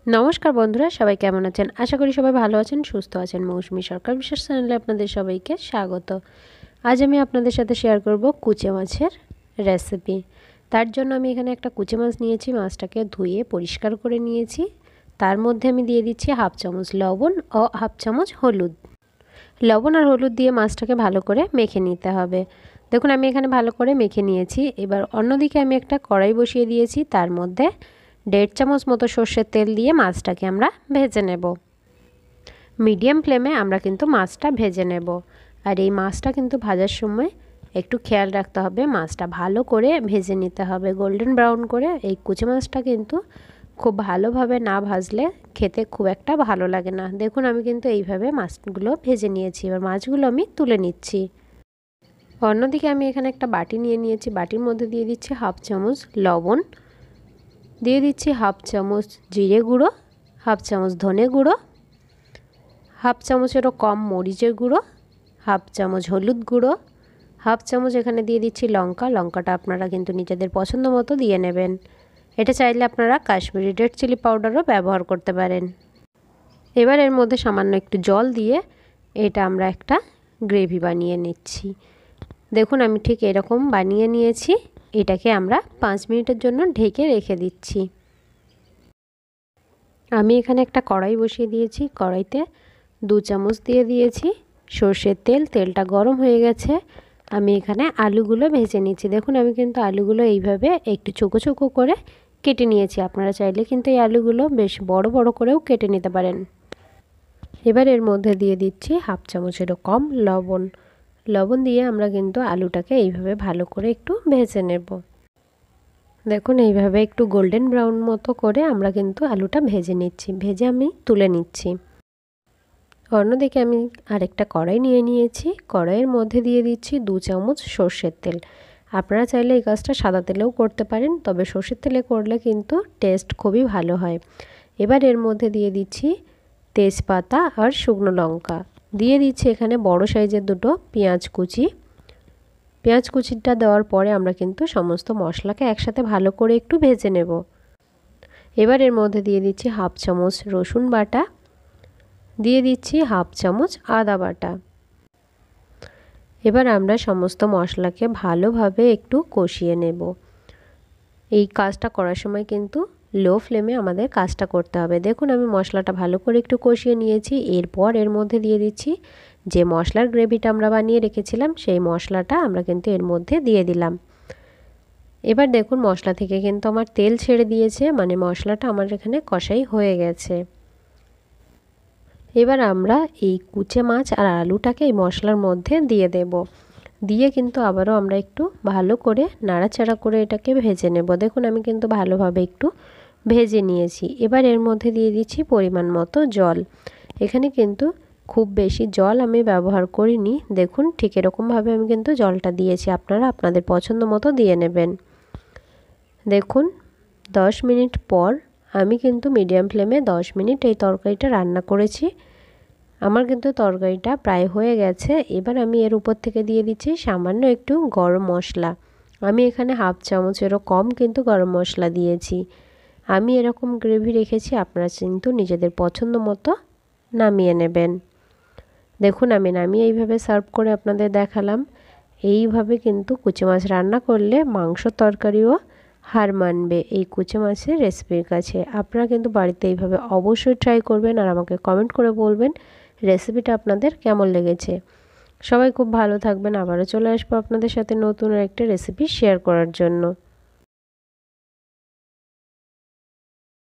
নমস্কার বন্ধুরা, সবাই কেমন আছেন? আশা করি সবাই ভালো আছেন, সুস্থ আছেন। মৌসুমি সরকার বিশেষ চ্যানেলে আপনাদের সবাইকে স্বাগত। আজ আমি আপনাদের সাথে শেয়ার করব কুচে মাছের রেসিপি। তার জন্য আমি এখানে একটা কুচে মাছ নিয়েছি। মাছটাকে ধুয়ে পরিষ্কার করে নিয়েছি। তার মধ্যে আমি দিয়ে দিচ্ছি হাফ চামচ লবণ ও হাফ চামচ হলুদ। লবণ আর হলুদ দিয়ে মাছটাকে ভালো করে মেখে নিতে হবে। দেখুন আমি এখানে ভালো করে মেখে নিয়েছি। এবার অন্যদিকে আমি একটা কড়াই বসিয়ে দিয়েছি। তার মধ্যে 1.5 চামচ মতো সর্ষের তেল দিয়ে মাছটাকে আমরা ভেজে নেব। মিডিয়াম ফ্লেমে আমরা কিন্তু মাছটা ভেজে নেব। আর এই মাছটা কিন্তু ভাজার সময় একটু খেয়াল রাখতে হবে, মাছটা ভালো করে ভেজে নিতে হবে গোল্ডেন ব্রাউন করে। এই কুচে মাছটা কিন্তু খুব ভালোভাবে না ভাজলে খেতে খুব একটা ভালো লাগে না। দেখুন আমি কিন্তু এইভাবে মাছগুলো ভেজে নিয়েছি। এবার মাছগুলো আমি তুলে নিচ্ছি। অন্যদিকে আমি এখানে একটা বাটি নিয়ে নিয়েছি। বাটির মধ্যে দিয়ে দিচ্ছি হাফ চামচ লবণ, দিয়ে দিচ্ছি হাফ চামচ জিরে গুঁড়ো, হাফ চামচ ধনে গুঁড়ো, হাফ চামচেরও কম মরিচের গুঁড়ো, হাফ চামচ হলুদ গুঁড়ো, হাফ চামচ এখানে দিয়ে দিচ্ছি লঙ্কাটা আপনারা কিন্তু নিজেদের পছন্দ মতো দিয়ে নেবেন। এটা চাইলে আপনারা কাশ্মীরি রেড চিলি পাউডারও ব্যবহার করতে পারেন। এবার এর মধ্যে সামান্য একটু জল দিয়ে এটা আমরা একটা গ্রেভি বানিয়ে নিচ্ছি। দেখুন আমি ঠিক এরকম বানিয়ে নিয়েছি। এটাকে আমরা 5 মিনিটের জন্য ঢেকে রেখে দিচ্ছি। আমি এখানে একটা কড়াই বসিয়ে দিয়েছি। কড়াইতে 2 চামচ দিয়ে দিয়েছি সর্ষের তেল। তেলটা গরম হয়ে গেছে। আমি এখানে আলুগুলো ভেজে নিচ্ছি। দেখুন আমি কিন্তু আলুগুলো এইভাবে একটু চোকো চোকো করে কেটে নিয়েছি। আপনারা চাইলে কিন্তু এই আলুগুলো বেশ বড় বড় করেও কেটে নিতে পারেন। এবার এর মধ্যে দিয়ে দিচ্ছি হাফ চামচেরও কম লবণ দিয়ে আমরা কিন্তু আলুটাকে এইভাবে ভালো করে একটু ভেজে নেব। দেখুন এইভাবে একটু গোল্ডেন ব্রাউন মতো করে আমরা কিন্তু আলুটা ভেজে নিচ্ছি। ভেজে আমি তুলে নিচ্ছি। অন্যদিকে আমি আরেকটা কড়াই নিয়ে নিয়েছি। কড়াইয়ের মধ্যে দিয়ে দিচ্ছি 2 চামচ সর্ষের তেল। আপনারা চাইলে এই কাজটা সাদা তেলেও করতে পারেন, তবে সর্ষের তেলে করলে কিন্তু টেস্ট খুবই ভালো হয়। এবার এর মধ্যে দিয়ে দিচ্ছি তেজপাতা আর শুকনো লঙ্কা। দিয়ে দিচ্ছি এখানে বড় সাইজের 2টো পেঁয়াজ কুচি। পেঁয়াজ কুচিটা দেওয়ার পরে আমরা কিন্তু সমস্ত মশলাকে একসাথে ভালো করে একটু ভেজে নেব। এবার এর মধ্যে দিয়ে দিচ্ছি হাফ চামচ রসুন বাটা, দিয়ে দিচ্ছি হাফ চামচ আদা বাটা। এবার আমরা সমস্ত মশলাকে ভালোভাবে একটু কষিয়ে নেব। এই কাজটা করার সময় কিন্তু লো ফ্লেমে আমাদের কাজটা করতে হবে। দেখুন আমি মশলাটা ভালো করে একটু কষিয়ে নিয়েছি। এরপর এর মধ্যে দিয়ে দিচ্ছি যে মশলার গ্রেভিটা আমরা বানিয়ে রেখেছিলাম, সেই মশলাটা আমরা কিন্তু এর মধ্যে দিয়ে দিলাম। এবার দেখুন মশলা থেকে কিন্তু আমার তেল ছেড়ে দিয়েছে, মানে মশলাটা আমার এখানে কষাই হয়ে গেছে। এবার আমরা এই কুচে মাছ আর আলুটাকে এই মশলার মধ্যে দিয়ে দেব। দিয়ে কিন্তু আবারও আমরা একটু ভালো করে নাড়াচাড়া করে এটাকে ভেজে নেব। দেখুন আমি কিন্তু ভালোভাবে একটু ভেজে নিয়েছি। এবার এর মধ্যে দিয়ে দিচ্ছি পরিমাণ মতো জল। এখানে কিন্তু খুব বেশি জল আমি ব্যবহার করিনি। দেখুন ঠিক এরকমভাবে আমি কিন্তু জলটা দিয়েছি। আপনারা আপনাদের পছন্দ মতো দিয়ে নেবেন। দেখুন 10 মিনিট পর আমি কিন্তু মিডিয়াম ফ্লেমে 10 মিনিট এই তরকারিটা রান্না করেছি। আমার কিন্তু তরকারিটা প্রায় হয়ে গেছে। এবার আমি এর উপর থেকে দিয়ে দিচ্ছি সামান্য একটু গরম মশলা। আমি এখানে হাফ চামচেরও কম কিন্তু গরম মশলা দিয়েছি। আমি এরকম গ্রেভি রেখেছি, আপনারা কিন্তু নিজেদের পছন্দ মতো নামিয়ে নেবেন। দেখুন আমি নামিয়ে এইভাবে সার্ভ করে আপনাদের দেখালাম। এইভাবে কিন্তু কুচে মাছ রান্না করলে মাংস তরকারিও হার মানবে এই কুচে মাছের রেসিপির কাছে। আপনারা কিন্তু বাড়িতে এইভাবে অবশ্যই ট্রাই করবেন আর আমাকে কমেন্ট করে বলবেন রেসিপিটা আপনাদের কেমন লেগেছে। সবাই খুব ভালো থাকবেন। আবারও চলে আসবো আপনাদের সাথে নতুন একটা রেসিপি শেয়ার করার জন্য।